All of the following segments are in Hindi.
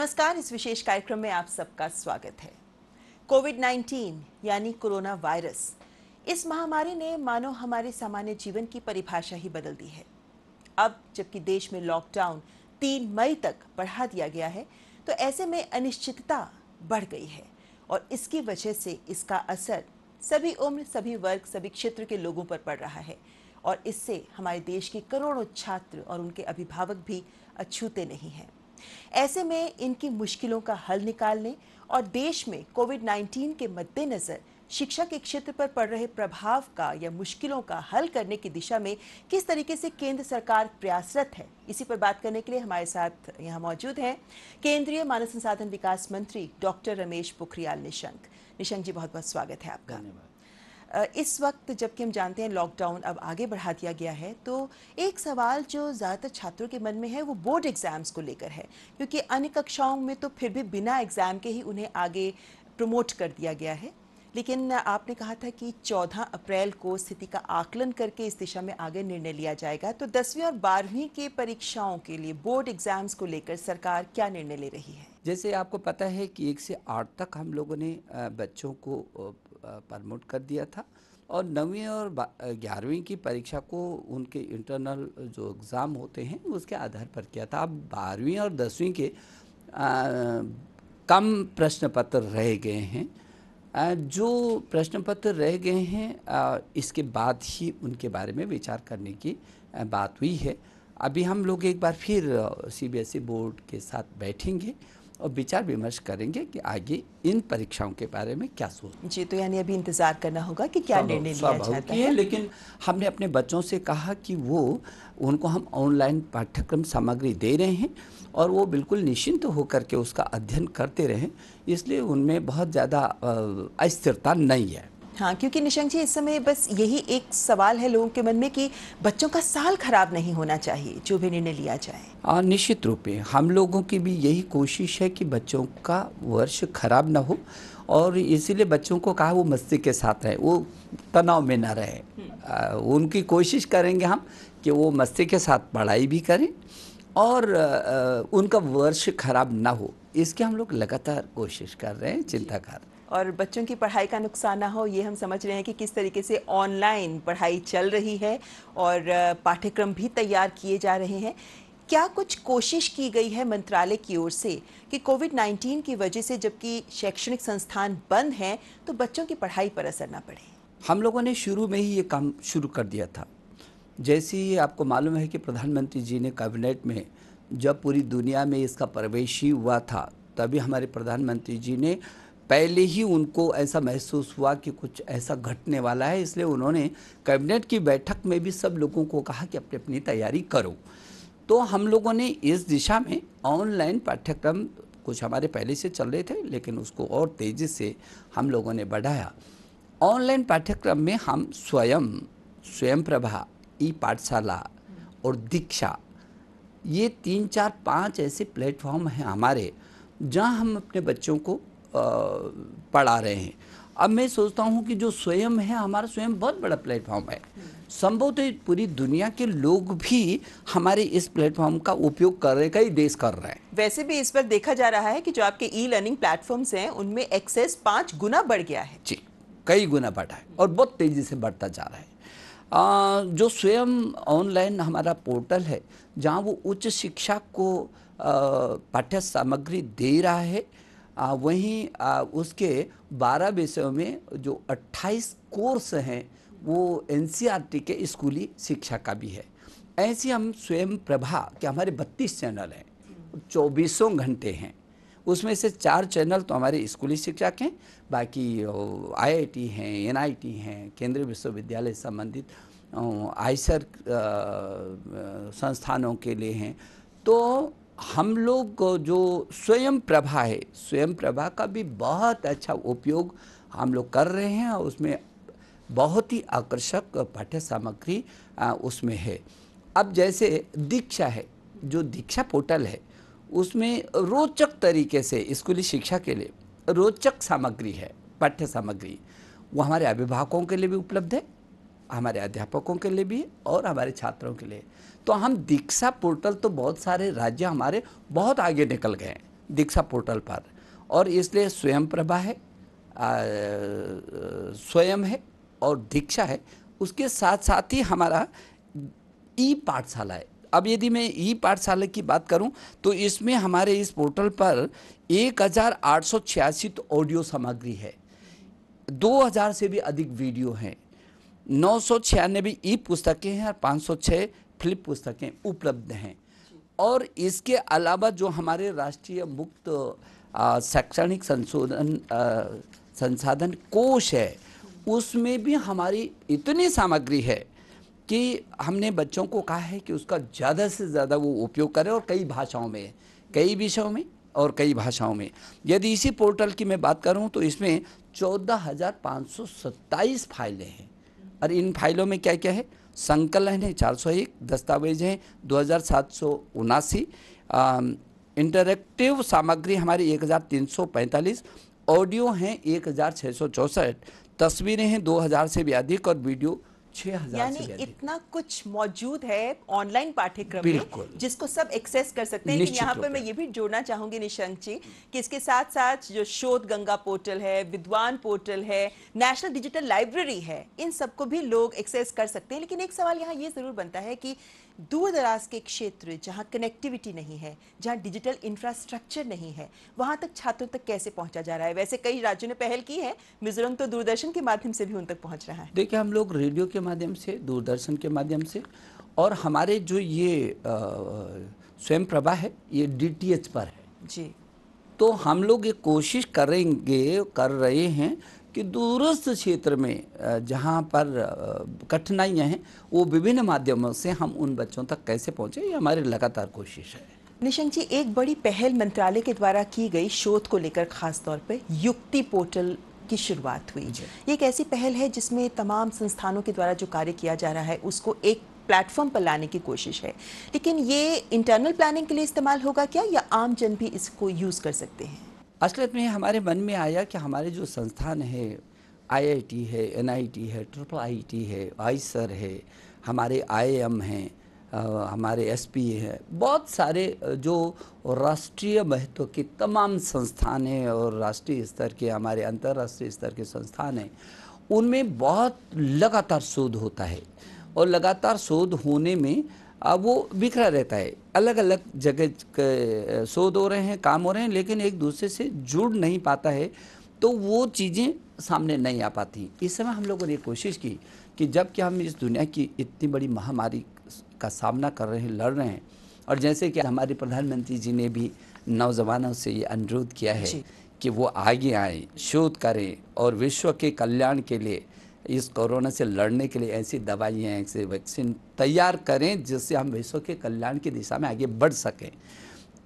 नमस्कार। इस विशेष कार्यक्रम में आप सबका स्वागत है। कोविड-19 यानी कोरोना वायरस, इस महामारी ने मानो हमारे सामान्य जीवन की परिभाषा ही बदल दी है। अब जबकि देश में लॉकडाउन 3 मई तक बढ़ा दिया गया है, तो ऐसे में अनिश्चितता बढ़ गई है और इसकी वजह से इसका असर सभी उम्र, सभी वर्ग, सभी क्षेत्र के लोगों पर पड़ रहा है और इससे हमारे देश के करोड़ों छात्र और उनके अभिभावक भी अछूते नहीं हैं। ऐसे में इनकी मुश्किलों का हल निकालने और देश में कोविड-19 के मद्देनजर शिक्षा के क्षेत्र पर पड़ रहे प्रभाव का या मुश्किलों का हल करने की दिशा में किस तरीके से केंद्र सरकार प्रयासरत है, इसी पर बात करने के लिए हमारे साथ यहाँ मौजूद हैं केंद्रीय मानव संसाधन विकास मंत्री डॉक्टर रमेश पोखरियाल निशंक। निशंक जी, बहुत बहुत स्वागत है आपका। इस वक्त जबकि हम जानते हैं लॉकडाउन अब आगे बढ़ा दिया गया है, तो एक सवाल जो ज़्यादातर छात्रों के मन में है वो बोर्ड एग्जाम्स को लेकर है, क्योंकि अन्य कक्षाओं में तो फिर भी बिना एग्ज़ाम के ही उन्हें आगे प्रमोट कर दिया गया है। लेकिन आपने कहा था कि 14 अप्रैल को स्थिति का आकलन करके इस दिशा में आगे निर्णय लिया जाएगा। तो 10वीं और 12वीं के परीक्षाओं के लिए बोर्ड एग्जाम्स को लेकर सरकार क्या निर्णय ले रही है? जैसे आपको पता है कि 1 से 8 तक हम लोगों ने बच्चों को प्रमोट कर दिया था और 9वीं और 11वीं की परीक्षा को उनके इंटरनल जो एग्ज़ाम होते हैं उसके आधार पर किया था। अब 12वीं और 10वीं के कम प्रश्न पत्र रह गए हैं। जो प्रश्न पत्र रह गए हैं इसके बाद ही उनके बारे में विचार करने की बात हुई है। अभी हम लोग एक बार फिर सीबीएसई बोर्ड के साथ बैठेंगे और विचार विमर्श करेंगे कि आगे इन परीक्षाओं के बारे में क्या सोच। जी, तो यानी अभी इंतजार करना होगा कि क्या निर्णय लिया जाता है। लेकिन हमने अपने बच्चों से कहा कि उनको हम ऑनलाइन पाठ्यक्रम सामग्री दे रहे हैं और वो बिल्कुल निश्चिंत होकर के उसका अध्ययन करते रहें, इसलिए उनमें बहुत ज़्यादा अस्थिरता नहीं है। हाँ, क्योंकि निशंक जी, इस समय बस यही एक सवाल है लोगों के मन में कि बच्चों का साल खराब नहीं होना चाहिए जो भी निर्णय लिया जाए। निश्चित रूप में हम लोगों की भी यही कोशिश है कि बच्चों का वर्ष खराब ना हो और इसीलिए बच्चों को कहा वो मस्ती के साथ रहे, वो तनाव में ना रहे। उनकी कोशिश करेंगे हम कि वो मस्ती के साथ पढ़ाई भी करें और उनका वर्ष खराब ना हो, इसकी हम लोग लगातार कोशिश कर रहे हैं, चिंता कर रहे हैं। और बच्चों की पढ़ाई का नुकसान ना हो, ये हम समझ रहे हैं कि किस तरीके से ऑनलाइन पढ़ाई चल रही है और पाठ्यक्रम भी तैयार किए जा रहे हैं। क्या कुछ कोशिश की गई है मंत्रालय की ओर से कि कोविड-19 की वजह से जबकि शैक्षणिक संस्थान बंद हैं तो बच्चों की पढ़ाई पर असर ना पड़े? हम लोगों ने शुरू में ही ये काम शुरू कर दिया था। जैसे ही आपको मालूम है कि प्रधानमंत्री जी ने कैबिनेट में जब पूरी दुनिया में इसका प्रवेश ही हुआ था, तभी हमारे प्रधानमंत्री जी ने पहले ही उनको ऐसा महसूस हुआ कि कुछ ऐसा घटने वाला है, इसलिए उन्होंने कैबिनेट की बैठक में भी सब लोगों को कहा कि अपनी अपनी तैयारी करो। तो हम लोगों ने इस दिशा में ऑनलाइन पाठ्यक्रम कुछ हमारे पहले से चल रहे थे, लेकिन उसको और तेज़ी से हम लोगों ने बढ़ाया। ऑनलाइन पाठ्यक्रम में हम स्वयं प्रभा, ई पाठशाला और दीक्षा, ये 3, 4, 5 ऐसे प्लेटफॉर्म हैं हमारे जहां हम अपने बच्चों को पढ़ा रहे हैं। अब मैं सोचता हूं कि जो स्वयं है, हमारा स्वयं बहुत बड़ा प्लेटफॉर्म है। संभवतः पूरी दुनिया के लोग भी हमारे इस प्लेटफॉर्म का उपयोग कर रहे हैं, कई देश कर रहे हैं। वैसे भी इस वक्त देखा जा रहा है कि जो आपके ई लर्निंग प्लेटफॉर्म्स हैं उनमें एक्सेस 5 गुना बढ़ गया है। जी, कई गुना बढ़ा है और बहुत तेज़ी से बढ़ता जा रहा है। जो स्वयं ऑनलाइन हमारा पोर्टल है जहाँ वो उच्च शिक्षा को पाठ्य सामग्री दे रहा है, वहीं उसके 12 विषयों में जो 28 कोर्स हैं वो एनसीईआरटी के स्कूली शिक्षा का भी है। ऐसे हम स्वयं प्रभा के हमारे 32 चैनल हैं, 24 घंटे हैं। उसमें से 4 चैनल तो हमारे स्कूली शिक्षा के हैं, बाकी आईआईटी हैं, एनआईटी हैं, केंद्रीय विश्वविद्यालय संबंधित आईसर संस्थानों के लिए हैं। तो हम लोग जो स्वयं प्रभा है, स्वयं प्रभा का भी बहुत अच्छा उपयोग हम लोग कर रहे हैं और उसमें बहुत ही आकर्षक पाठ्य सामग्री उसमें है। अब जैसे दीक्षा है, जो दीक्षा पोर्टल है उसमें रोचक तरीके से स्कूली शिक्षा के लिए रोचक सामग्री है, पाठ्य सामग्री। वो हमारे अभिभावकों के लिए भी उपलब्ध है, हमारे अध्यापकों के लिए भी और हमारे छात्रों के लिए। तो हम दीक्षा पोर्टल तो बहुत सारे राज्य हमारे बहुत आगे निकल गए हैं, दीक्षा पोर्टल पर। और इसलिए स्वयं प्रभा है, स्वयं है और दीक्षा है, उसके साथ साथ ही हमारा ई पाठशाला है। अब यदि मैं ई पाठशाला की बात करूं तो इसमें हमारे इस पोर्टल पर 1886 तो ऑडियो सामग्री है, 2000 से भी अधिक वीडियो हैं, 996 ई पुस्तकें हैं और 506 फ्लिप पुस्तकें उपलब्ध हैं। और इसके अलावा जो हमारे राष्ट्रीय मुक्त शैक्षणिक संसाधन कोष है, उसमें भी हमारी इतनी सामग्री है कि हमने बच्चों को कहा है कि उसका ज़्यादा से ज़्यादा वो उपयोग करें, और कई भाषाओं में, कई विषयों में और कई भाषाओं में। यदि इसी पोर्टल की मैं बात करूं तो इसमें 14,527 फाइलें हैं, और इन फाइलों में क्या क्या है? संकलन है 401, दस्तावेज हैं 2,779, इंटरैक्टिव सामग्री हमारी 1,345, ऑडियो हैं 1,664, तस्वीरें हैं 2,000 से भी अधिक और वीडियो 6,000 यानी से भी अधिक। इतना कुछ मौजूद है ऑनलाइन पाठ्यक्रम में जिसको सब एक्सेस कर सकते हैं। लेकिन यहाँ पर मैं ये भी जोड़ना चाहूंगी निशंक जी कि इसके साथ साथ जो शोध गंगा पोर्टल है, विद्वान पोर्टल है, नेशनल डिजिटल लाइब्रेरी है, इन सबको भी लोग एक्सेस कर सकते हैं। लेकिन एक सवाल यहाँ ये जरूर बनता है कि दूर दराज के क्षेत्र जहाँ कनेक्टिविटी नहीं है, जहाँ डिजिटल इंफ्रास्ट्रक्चर नहीं है, वहाँ तक छात्रों तक कैसे पहुँचा जा रहा है? वैसे कई राज्यों ने पहल की है, मिजोरम तो दूरदर्शन के माध्यम से भी उन तक पहुँच रहा है। देखिए, हम लोग रेडियो के माध्यम से, दूरदर्शन के माध्यम से, और हमारे जो ये स्वयं प्रभा है ये DTH पर है जी। तो हम लोग ये कोशिश कर रहे हैं कि दूरस्थ क्षेत्र में जहाँ पर कठिनाइयाँ हैं वो विभिन्न माध्यमों से हम उन बच्चों तक कैसे पहुँचे, ये हमारी लगातार कोशिश है। निशंक जी, एक बड़ी पहल मंत्रालय के द्वारा की गई शोध को लेकर खास तौर पर युक्ति पोर्टल की शुरुआत हुई। ये एक ऐसी पहल है जिसमें तमाम संस्थानों के द्वारा जो कार्य किया जा रहा है उसको एक प्लेटफॉर्म पर लाने की कोशिश है। लेकिन ये इंटरनल प्लानिंग के लिए इस्तेमाल होगा क्या, या आम जन भी इसको यूज कर सकते हैं? असलियत में हमारे मन में आया कि हमारे जो संस्थान है, IIT है, NIT है, IIIT है, आईसर है, हमारे IIM हैं, हमारे SPA है, बहुत सारे जो राष्ट्रीय महत्व के तमाम संस्थान हैं और राष्ट्रीय स्तर के, हमारे अंतर्राष्ट्रीय स्तर के संस्थान हैं, उनमें बहुत लगातार शोध होता है। और लगातार शोध होने में वो बिखरा रहता है, अलग अलग जगह शोध हो रहे हैं, काम हो रहे हैं, लेकिन एक दूसरे से जुड़ नहीं पाता है, तो वो चीज़ें सामने नहीं आ पाती। इस समय हम लोगों ने कोशिश की कि जब कि हम इस दुनिया की इतनी बड़ी महामारी का सामना कर रहे हैं, लड़ रहे हैं, और जैसे कि हमारे प्रधानमंत्री जी ने भी नौजवानों से ये अनुरोध किया है कि वो आगे आएँ, शोध करें और विश्व के कल्याण के लिए, इस कोरोना से लड़ने के लिए ऐसी दवाइयाँ, ऐसे वैक्सीन तैयार करें जिससे हम विश्व के कल्याण की दिशा में आगे बढ़ सकें।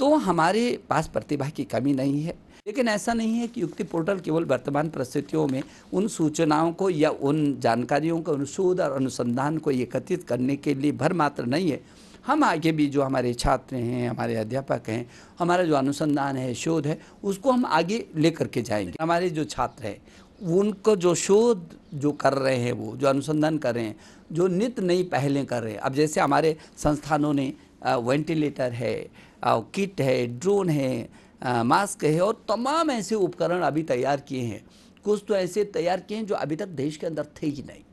तो हमारे पास प्रतिभा की कमी नहीं है, लेकिन ऐसा नहीं है कि युक्ति पोर्टल केवल वर्तमान परिस्थितियों में उन सूचनाओं को या उन जानकारियों को, शोध और अनुसंधान को एकत्रित करने के लिए भर मात्र नहीं है। हम आगे भी जो हमारे छात्र हैं, हमारे अध्यापक हैं, हमारा जो अनुसंधान है, शोध है, उसको हम आगे लेकर के जाएंगे। हमारे जो छात्र हैं उनको जो शोध जो कर रहे हैं, वो जो अनुसंधान कर रहे हैं, जो नित नई पहलें कर रहे हैं, अब जैसे हमारे संस्थानों ने वेंटिलेटर है, किट है, ड्रोन है, मास्क है, और तमाम ऐसे उपकरण अभी तैयार किए हैं। कुछ तो ऐसे तैयार किए हैं जो अभी तक देश के अंदर थे ही नहीं,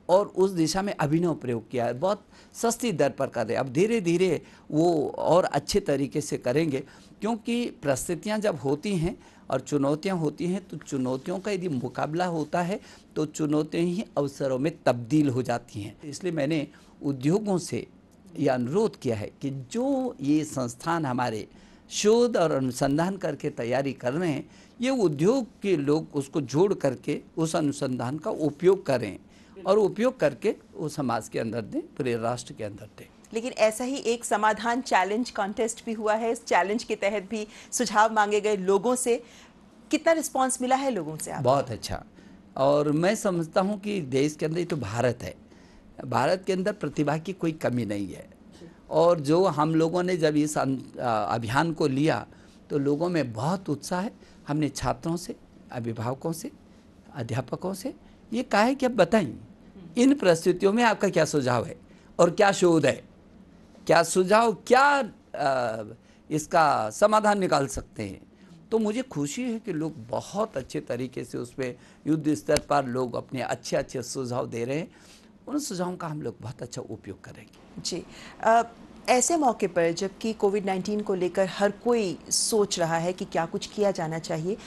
और उस दिशा में अभिनव प्रयोग किया है, बहुत सस्ती दर पर कर रहे हैं। अब धीरे धीरे वो और अच्छे तरीके से करेंगे, क्योंकि परिस्थितियाँ जब होती हैं और चुनौतियाँ होती हैं, तो चुनौतियों का यदि मुकाबला होता है तो चुनौतियाँ ही अवसरों में तब्दील हो जाती हैं। इसलिए मैंने उद्योगों से ये अनुरोध किया है कि जो ये संस्थान हमारे शोध और अनुसंधान करके तैयारी कर रहे हैं, ये उद्योग के लोग उसको जोड़ करके उस अनुसंधान का उपयोग करें, और उपयोग करके वो समाज के अंदर दें, पूरे राष्ट्र के अंदर दें। लेकिन ऐसा ही एक समाधान चैलेंज कॉन्टेस्ट भी हुआ है। इस चैलेंज के तहत भी सुझाव मांगे गए लोगों से। कितना रिस्पांस मिला है लोगों से आपको? बहुत अच्छा, और मैं समझता हूँ कि देश के अंदर, ये तो भारत है, भारत के अंदर प्रतिभा की कोई कमी नहीं है। और जो हम लोगों ने जब इस अभियान को लिया तो लोगों में बहुत उत्साह है। हमने छात्रों से, अभिभावकों से, अध्यापकों से ये कहा है कि अब बताइए इन परिस्थितियों में आपका क्या सुझाव है और क्या शोध है, क्या सुझाव, क्या इसका समाधान निकाल सकते हैं। तो मुझे खुशी है कि लोग बहुत अच्छे तरीके से उस पर युद्ध स्तर पर लोग अपने अच्छे अच्छे सुझाव दे रहे हैं। उन सुझावों का हम लोग बहुत अच्छा उपयोग करेंगे। जी। ऐसे मौके पर जबकि कोविड-19 को लेकर हर कोई सोच रहा है कि क्या कुछ किया जाना चाहिए,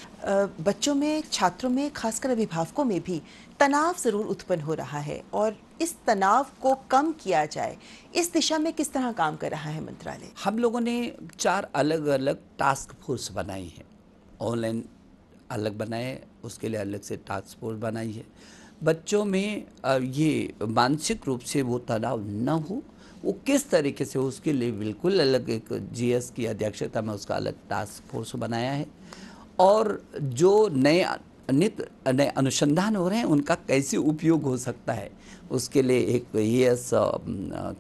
बच्चों में, छात्रों में, खासकर अभिभावकों में भी तनाव ज़रूर उत्पन्न हो रहा है और इस तनाव को कम किया जाए, इस दिशा में किस तरह काम कर रहा है मंत्रालय? हम लोगों ने 4 अलग-अलग टास्क फोर्स बनाई है। ऑनलाइन अलग बनाए, उसके लिए अलग से टास्क फोर्स बनाई है। बच्चों में ये मानसिक रूप से वो तनाव न हो, वो किस तरीके से हो, उसके लिए बिल्कुल अलग एक जीएस की अध्यक्षता में उसका अलग टास्क फोर्स बनाया है। और जो नए अनुसंधान हो रहे हैं उनका कैसे उपयोग हो सकता है, उसके लिए एक ईएस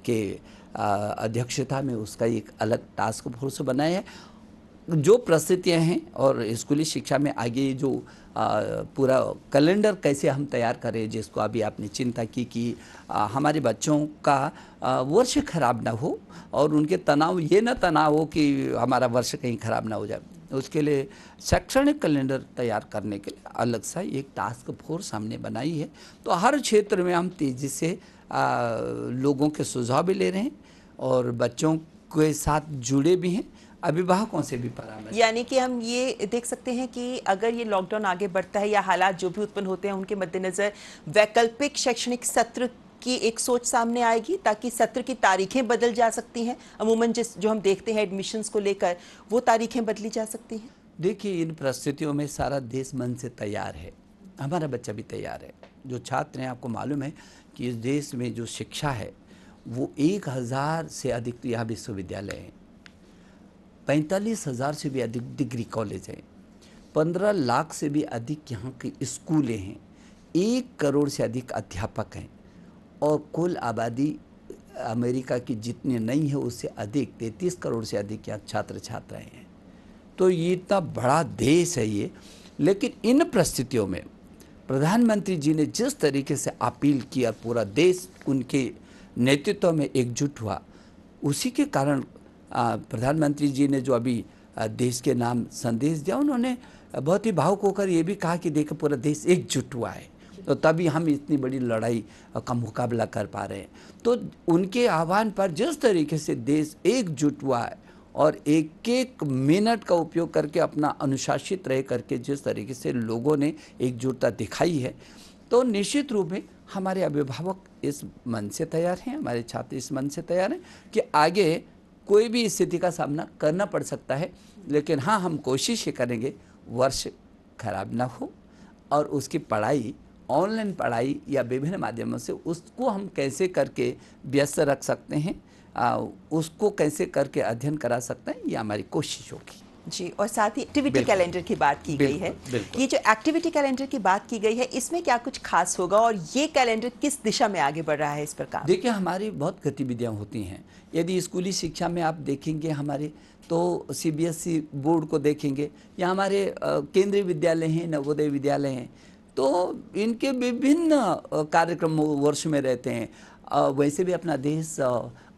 के अध्यक्षता में उसका एक अलग टास्क फोर्स बनाया है। जो परिस्थितियाँ हैं और स्कूली शिक्षा में आगे जो पूरा कैलेंडर कैसे हम तैयार करें, जिसको अभी आपने चिंता की कि हमारे बच्चों का वर्ष खराब ना हो और उनके तनाव ये ना तनाव हो कि हमारा वर्ष कहीं खराब ना हो जाए, उसके लिए शैक्षणिक कैलेंडर तैयार करने के लिए अलग सा एक टास्क फोर्स हमने बनाई है। तो हर क्षेत्र में हम तेज़ी से लोगों के सुझाव भी ले रहे हैं और बच्चों के साथ जुड़े भी हैं, अभिभावकों से भी परामर्श। यानी कि हम ये देख सकते हैं कि अगर ये लॉकडाउन आगे बढ़ता है या हालात जो भी उत्पन्न होते हैं उनके मद्देनजर वैकल्पिक शैक्षणिक सत्र की एक सोच सामने आएगी ताकि सत्र की तारीखें बदल जा सकती हैं। अमूमन जो हम देखते हैं एडमिशन्स को लेकर, वो तारीखें बदली जा सकती हैं। देखिए, इन परिस्थितियों में सारा देश मन से तैयार है, हमारा बच्चा भी तैयार है। जो छात्र हैं, आपको मालूम है कि इस देश में जो शिक्षा है वो 1000 से अधिक यहाँ विश्वविद्यालय हैं, 45,000 से भी अधिक डिग्री कॉलेज हैं, 15 लाख से भी अधिक यहाँ के स्कूलें हैं, 1 करोड़ से अधिक अध्यापक हैं और कुल आबादी अमेरिका की जितनी नहीं है उससे अधिक 33 करोड़ से अधिक यहाँ छात्र छात्राएँ हैं। तो ये इतना बड़ा देश है ये। लेकिन इन परिस्थितियों में प्रधानमंत्री जी ने जिस तरीके से अपील किया, पूरा देश उनके नेतृत्व में एकजुट हुआ, उसी के कारण प्रधानमंत्री जी ने जो अभी देश के नाम संदेश दिया, उन्होंने बहुत ही भावुक होकर ये भी कहा कि देखो पूरा देश एकजुट हुआ है, तो तभी हम इतनी बड़ी लड़ाई का मुकाबला कर पा रहे हैं। तो उनके आह्वान पर जिस तरीके से देश एकजुट हुआ है और एक एक मिनट का उपयोग करके अपना अनुशासित रह करके जिस तरीके से लोगों ने एकजुटता दिखाई है, तो निश्चित रूप में हमारे अभिभावक इस मन से तैयार हैं, हमारे छात्र इस मन से तैयार हैं कि आगे कोई भी स्थिति का सामना करना पड़ सकता है। लेकिन हाँ, हम कोशिश ये करेंगे वर्ष खराब ना हो और उसकी पढ़ाई, ऑनलाइन पढ़ाई या विभिन्न माध्यमों से उसको हम कैसे करके व्यस्त रख सकते हैं, उसको कैसे करके अध्ययन करा सकते हैं, ये हमारी कोशिश होगी। जी, और साथ ही एक्टिविटी कैलेंडर की बात की गई है। ये जो एक्टिविटी कैलेंडर की बात की गई है, इसमें क्या कुछ खास होगा और ये कैलेंडर किस दिशा में आगे बढ़ रहा है इस पर काम? देखिए, हमारी बहुत गतिविधियां होती हैं। यदि स्कूली शिक्षा में आप देखेंगे हमारे, तो सीबीएसई बोर्ड को देखेंगे या हमारे केंद्रीय विद्यालय हैं, नवोदय विद्यालय हैं, तो इनके विभिन्न कार्यक्रम वर्ष में रहते हैं। वैसे भी अपना देश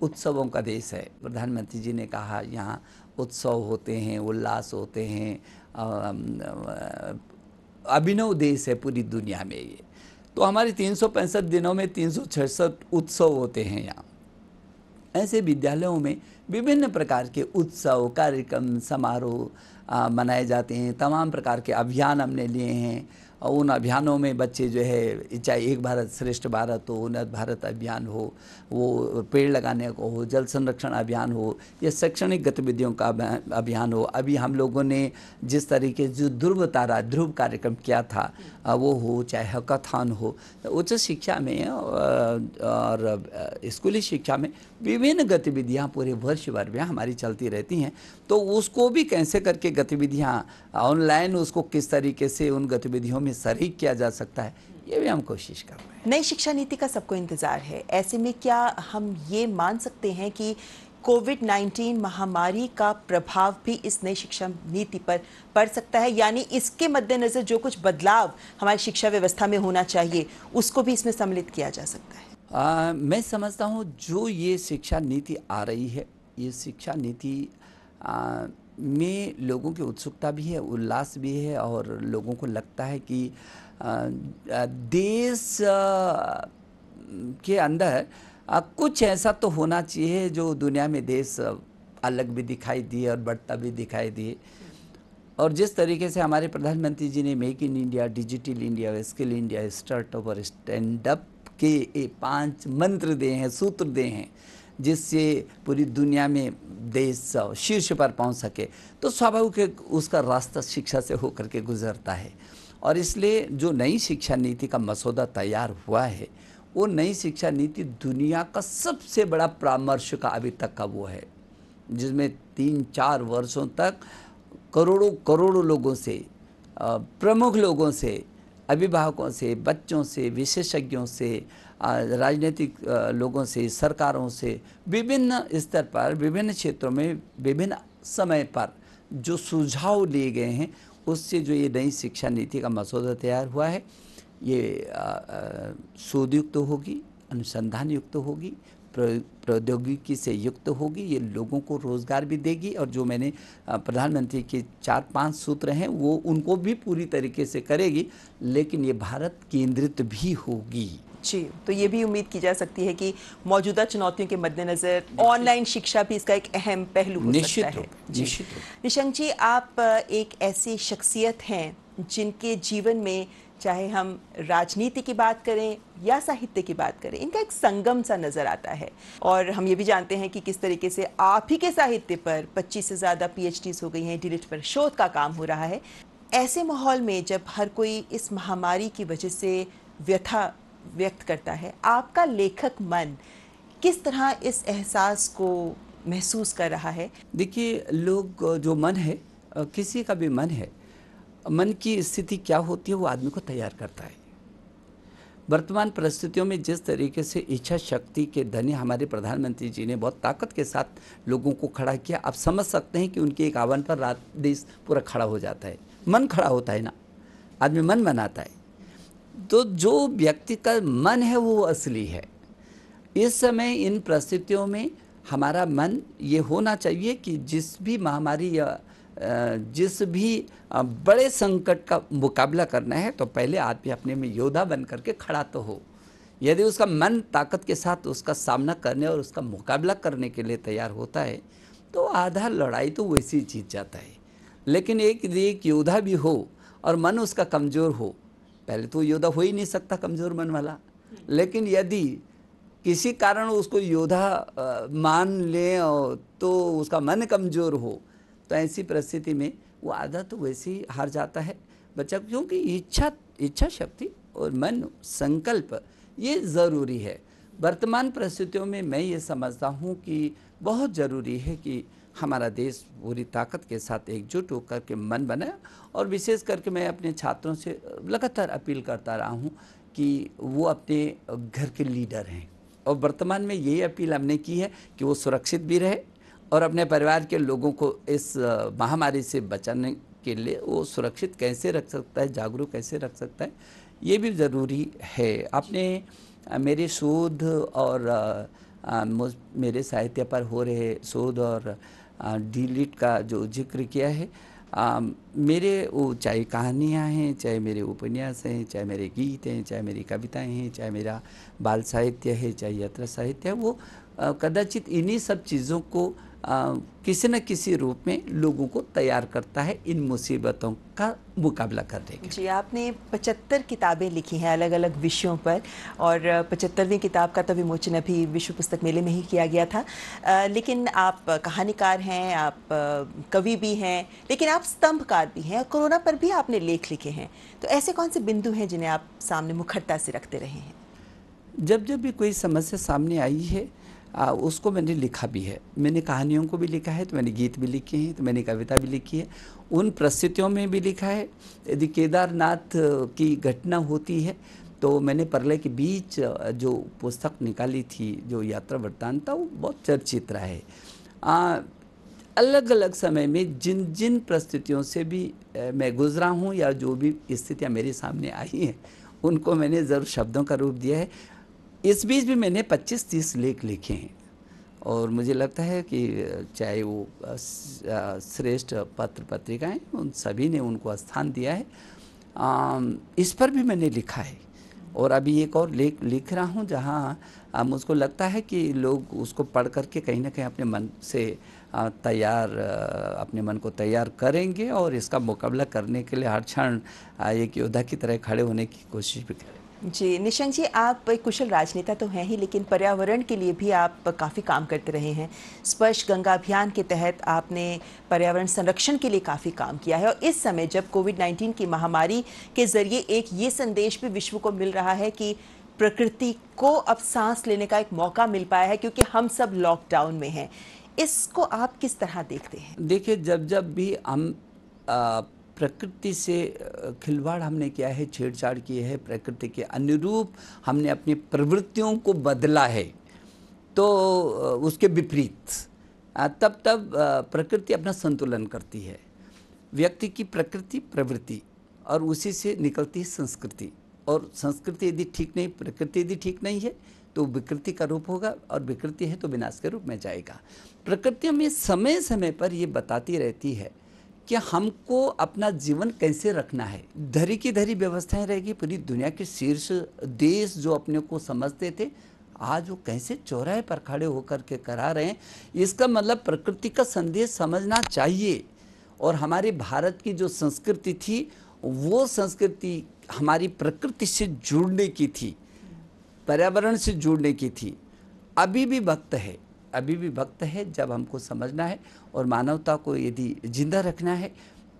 उत्सवों का देश है। प्रधानमंत्री जी ने कहा यहाँ उत्सव होते हैं, उल्लास होते हैं, अभिनव देश है पूरी दुनिया में ये। तो हमारे 365 दिनों में 366 उत्सव होते हैं यहाँ। ऐसे विद्यालयों में विभिन्न प्रकार के उत्सव, कार्यक्रम, समारोह मनाए जाते हैं। तमाम प्रकार के अभियान हमने लिए हैं और उन अभियानों में बच्चे जो है, चाहे एक भारत श्रेष्ठ भारत हो, उन्नत भारत अभियान हो, वो पेड़ लगाने को हो, जल संरक्षण अभियान हो या शैक्षणिक गतिविधियों का अभियान हो। अभी हम लोगों ने जिस तरीके जो ध्रुव कार्यक्रम किया था वो हो, चाहे हैकाथॉन हो। उच्च शिक्षा में और स्कूली शिक्षा में विभिन्न गतिविधियाँ पूरे वर्ष भर में हमारी चलती रहती हैं। तो उसको भी कैसे करके गतिविधियाँ ऑनलाइन, उसको किस तरीके से उन गतिविधियों में शरीक किया जा सकता है, ये भी हम कोशिश कर रहे हैं। नई शिक्षा नीति का सबको इंतजार है। ऐसे में क्या हम ये मान सकते हैं कि कोविड-19 महामारी का प्रभाव भी इस नई शिक्षा नीति पर पड़ सकता है, यानी इसके मद्देनजर जो कुछ बदलाव हमारी शिक्षा व्यवस्था में होना चाहिए उसको भी इसमें सम्मिलित किया जा सकता है? मैं समझता हूँ जो ये शिक्षा नीति आ रही है, ये शिक्षा नीति में लोगों की उत्सुकता भी है, उल्लास भी है और लोगों को लगता है कि देश के अंदर कुछ ऐसा तो होना चाहिए जो दुनिया में देश अलग भी दिखाई दिए और बढ़ता भी दिखाई दिए। और जिस तरीके से हमारे प्रधानमंत्री जी ने make in India, digital India, skill India, startup और स्टैंड अप के 5 मंत्र दिए हैं, सूत्र दिए हैं, जिससे पूरी दुनिया में देश शीर्ष पर पहुंच सके, तो स्वाभाविक है उसका रास्ता शिक्षा से होकर के गुजरता है। और इसलिए जो नई शिक्षा नीति का मसौदा तैयार हुआ है, वो नई शिक्षा नीति दुनिया का सबसे बड़ा परामर्श का अभी तक का वो है, जिसमें 3-4 वर्षों तक करोड़ों करोड़ों लोगों से, प्रमुख लोगों से, अभिभावकों से, बच्चों से, विशेषज्ञों से, राजनीतिक लोगों से, सरकारों से, विभिन्न स्तर पर, विभिन्न क्षेत्रों में, विभिन्न समय पर जो सुझाव लिए गए हैं, उससे जो ये नई शिक्षा नीति का मसौदा तैयार हुआ है, ये शोधयुक्त होगी, अनुसंधान युक्त होगी, प्रौद्योगिकी से युक्त होगी, ये लोगों को रोज़गार भी देगी और जो मैंने प्रधानमंत्री के 4-5 सूत्र हैं वो उनको भी पूरी तरीके से करेगी, लेकिन ये भारत केंद्रित भी होगी। जी, तो ये भी उम्मीद की जा सकती है कि मौजूदा चुनौतियों के मद्देनज़र ऑनलाइन शिक्षा भी इसका एक अहम पहलू हो सकता है। निश्चित रूप। निशंक जी, आप एक ऐसी शख्सियत हैं जिनके जीवन में, चाहे हम राजनीति की बात करें या साहित्य की बात करें, इनका एक संगम सा नज़र आता है। और हम ये भी जानते हैं कि किस तरीके से आप ही के साहित्य पर 25 से ज़्यादा PhDs हो गई हैं, डीलिट पर शोध का काम हो रहा है। ऐसे माहौल में जब हर कोई इस महामारी की वजह से व्यथा व्यक्त करता है, आपका लेखक मन किस तरह इस एहसास को महसूस कर रहा है? देखिए, लोग जो मन है, किसी का भी मन है, मन की स्थिति क्या होती है वो आदमी को तैयार करता है। वर्तमान परिस्थितियों में जिस तरीके से इच्छा शक्ति के धनी हमारे प्रधानमंत्री जी ने बहुत ताकत के साथ लोगों को खड़ा किया, आप समझ सकते हैं कि उनके एक आह्वान पर रात देश पूरा खड़ा हो जाता है। मन खड़ा होता है ना, आदमी मन बनाता है। तो जो व्यक्ति का मन है वो असली है। इस समय इन परिस्थितियों में हमारा मन ये होना चाहिए कि जिस भी महामारी या जिस भी बड़े संकट का मुकाबला करना है, तो पहले आदमी अपने में योद्धा बन करके खड़ा तो हो। यदि उसका मन ताकत के साथ उसका सामना करने और उसका मुकाबला करने के लिए तैयार होता है, तो आधा लड़ाई तो वैसे ही जीत जाता है। लेकिन एक योद्धा भी हो और मन उसका कमज़ोर हो, पहले तो योद्धा हो ही नहीं सकता कमज़ोर मन वाला। लेकिन यदि किसी कारण उसको योद्धा मान ले तो उसका मन कमज़ोर हो, तो ऐसी परिस्थिति में वो आधा तो वैसे ही हार जाता है बच्चा, क्योंकि इच्छा शक्ति और मन, संकल्प, ये ज़रूरी है। वर्तमान परिस्थितियों में मैं ये समझता हूँ कि बहुत ज़रूरी है कि हमारा देश पूरी ताकत के साथ एकजुट होकर के मन बनाए। और विशेष करके मैं अपने छात्रों से लगातार अपील करता रहा हूँ कि वो अपने घर के लीडर हैं, और वर्तमान में यही अपील हमने की है कि वो सुरक्षित भी रहे और अपने परिवार के लोगों को इस महामारी से बचाने के लिए वो सुरक्षित कैसे रख सकता है, जागरूक कैसे रख सकता है, ये भी ज़रूरी है। आपने मेरे शोध और मेरे साहित्य पर हो रहे शोध और डीलिट का जो जिक्र किया है, मेरे वो चाहे कहानियाँ हैं, चाहे मेरे उपन्यास हैं, चाहे मेरे गीत हैं, चाहे मेरी कविताएं हैं, चाहे मेरा बाल साहित्य है, चाहे यात्रा साहित्य है, वो कदाचित इन्हीं सब चीज़ों को किसी न किसी रूप में लोगों को तैयार करता है इन मुसीबतों का मुकाबला करने के। जी, आपने 75 किताबें लिखी हैं अलग अलग विषयों पर, और 75वीं किताब का तो विमोचन अभी विश्व पुस्तक मेले में ही किया गया था। लेकिन आप कहानीकार हैं, आप कवि भी हैं, लेकिन आप स्तंभकार भी हैं, और कोरोना पर भी आपने लेख लिखे हैं। तो ऐसे कौन से बिंदु हैं जिन्हें आप सामने मुखरता से रखते रहे हैं? जब भी कोई समस्या सामने आई है, उसको मैंने लिखा भी है। मैंने कहानियों को भी लिखा है, तो मैंने गीत भी लिखे हैं, तो मैंने कविता भी लिखी है, उन परिस्थितियों में भी लिखा है। यदि केदारनाथ की घटना होती है, तो मैंने प्रलय के बीच जो पुस्तक निकाली थी, जो यात्रा वृत्तांत था, वो बहुत चर्चित रहा है। अलग अलग समय में जिन जिन परिस्थितियों से भी मैं गुजरा हूँ या जो भी स्थितियाँ मेरे सामने आई हैं, उनको मैंने ज़रूर शब्दों का रूप दिया है। इस बीच भी मैंने 25-30 लेख लिखे हैं, और मुझे लगता है कि चाहे वो श्रेष्ठ पत्र पत्रिकाएं, उन सभी ने उनको स्थान दिया है। इस पर भी मैंने लिखा है और अभी एक और लिख रहा हूँ, जहाँ मुझको लगता है कि लोग उसको पढ़ करके कहीं ना कहीं अपने मन से अपने मन को तैयार करेंगे और इसका मुकाबला करने के लिए हर क्षण एक योद्धा की तरह खड़े होने की कोशिश भी करें। जी निशंक जी, आप एक कुशल राजनेता तो हैं ही, लेकिन पर्यावरण के लिए भी आप काफ़ी काम करते रहे हैं। स्पर्श गंगा अभियान के तहत आपने पर्यावरण संरक्षण के लिए काफ़ी काम किया है और इस समय जब कोविड-19 की महामारी के जरिए एक ये संदेश भी विश्व को मिल रहा है कि प्रकृति को अब सांस लेने का एक मौका मिल पाया है क्योंकि हम सब लॉकडाउन में हैं, इसको आप किस तरह देखते हैं? देखिए, जब भी हम प्रकृति से खिलवाड़ हमने किया है, छेड़छाड़ की है, प्रकृति के अनुरूप हमने अपनी प्रवृत्तियों को बदला है, तो उसके विपरीत तब प्रकृति अपना संतुलन करती है। व्यक्ति की प्रकृति प्रवृत्ति और उसी से निकलती है संस्कृति, और संस्कृति यदि ठीक नहीं, प्रकृति यदि ठीक नहीं है तो विकृति का रूप होगा, और विकृति है तो विनाश के रूप में जाएगा। प्रकृति हमें समय समय पर ये बताती रहती है कि हमको अपना जीवन कैसे रखना है। धरी की धरी व्यवस्थाएं रहेगी। पूरी दुनिया के शीर्ष देश जो अपने को समझते थे, आज वो कैसे चौराहे पर खड़े होकर के करा रहे हैं। इसका मतलब प्रकृति का संदेश समझना चाहिए। और हमारे भारत की जो संस्कृति थी, वो संस्कृति हमारी प्रकृति से जुड़ने की थी, पर्यावरण से जुड़ने की थी। अभी भी वक्त है जब हमको समझना है और मानवता को यदि जिंदा रखना है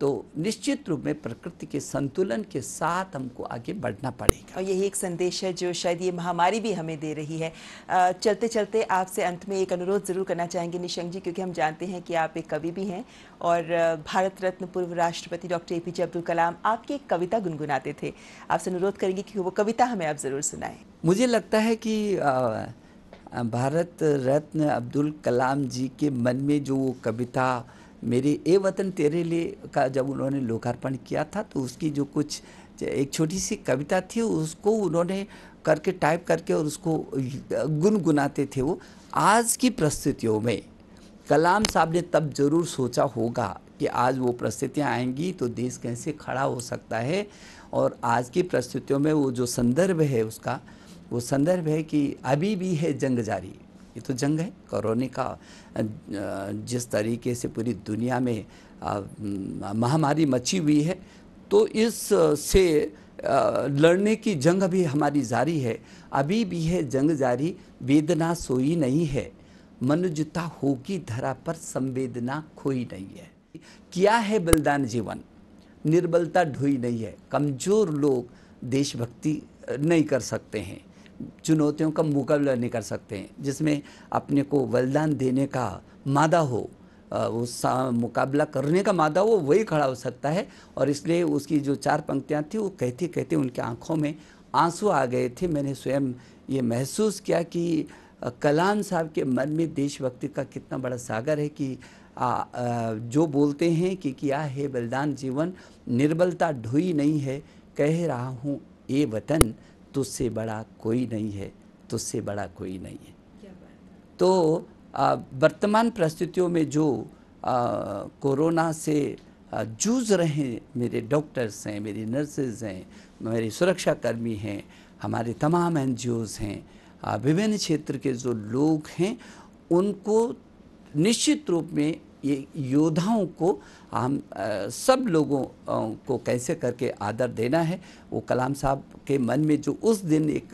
तो निश्चित रूप में प्रकृति के संतुलन के साथ हमको आगे बढ़ना पड़ेगा। और यही एक संदेश है जो शायद ये महामारी भी हमें दे रही है। चलते चलते आपसे अंत में एक अनुरोध ज़रूर करना चाहेंगे निशंक जी, क्योंकि हम जानते हैं कि आप एक कवि भी हैं और भारत रत्न पूर्व राष्ट्रपति डॉक्टर APJ अब्दुल कलाम आपकी एक कविता गुनगुनाते थे। आपसे अनुरोध करेंगे कि वो कविता हमें आप ज़रूर सुनाएं। मुझे लगता है कि भारत रत्न अब्दुल कलाम जी के मन में जो वो कविता मेरे ए वतन तेरे लिए का जब उन्होंने लोकार्पण किया था, तो उसकी जो कुछ एक छोटी सी कविता थी, उसको उन्होंने करके टाइप करके और उसको गुनगुनाते थे। वो आज की परिस्थितियों में कलाम साहब ने तब जरूर सोचा होगा कि आज वो परिस्थितियाँ आएंगी तो देश कैसे खड़ा हो सकता है। और आज की परिस्थितियों में वो जो संदर्भ है उसका, वो संदर्भ है कि अभी भी है जंग जारी। ये तो जंग है कोरोना का, जिस तरीके से पूरी दुनिया में महामारी मची हुई है, तो इस से लड़ने की जंग अभी हमारी जारी है। अभी भी है जंग जारी, वेदना सोई नहीं है, मनुजता होगी धरा पर संवेदना खोई नहीं है। किया है बलिदान जीवन, निर्बलता ढोई नहीं है। कमज़ोर लोग देशभक्ति नहीं कर सकते हैं, चुनौतियों का मुकाबला नहीं कर सकते हैं। जिसमें अपने को बलिदान देने का मादा हो, उस मुकाबला करने का मादा हो, वही खड़ा हो सकता है। और इसलिए उसकी जो 4 पंक्तियाँ थी, वो कहते कहते उनकी आंखों में आंसू आ गए थे। मैंने स्वयं ये महसूस किया कि कलाम साहब के मन में देशभक्ति का कितना बड़ा सागर है कि जो बोलते हैं कि किया है बलिदान जीवन, निर्बलता ढोई नहीं है, कह रहा हूँ ए वतन तुझसे बड़ा कोई नहीं है, तुझसे बड़ा कोई नहीं है। तो वर्तमान परिस्थितियों में जो कोरोना से जूझ रहे हैं मेरे डॉक्टर्स हैं, मेरी नर्सेज हैं, मेरे सुरक्षाकर्मी हैं, हमारे तमाम NGOs हैं, विभिन्न क्षेत्र के जो लोग हैं, उनको निश्चित रूप में ये योद्धाओं को हम सब लोगों को कैसे करके आदर देना है। वो कलाम साहब के मन में जो उस दिन एक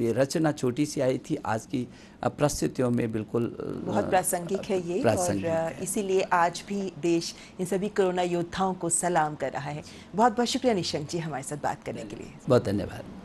ये रचना छोटी सी आई थी, आज की परिस्थितियों में बिल्कुल बहुत प्रासंगिक है ये। और इसीलिए आज भी देश इन सभी कोरोना योद्धाओं को सलाम कर रहा है। बहुत बहुत शुक्रिया निशंक जी हमारे साथ बात करने के लिए। बहुत धन्यवाद।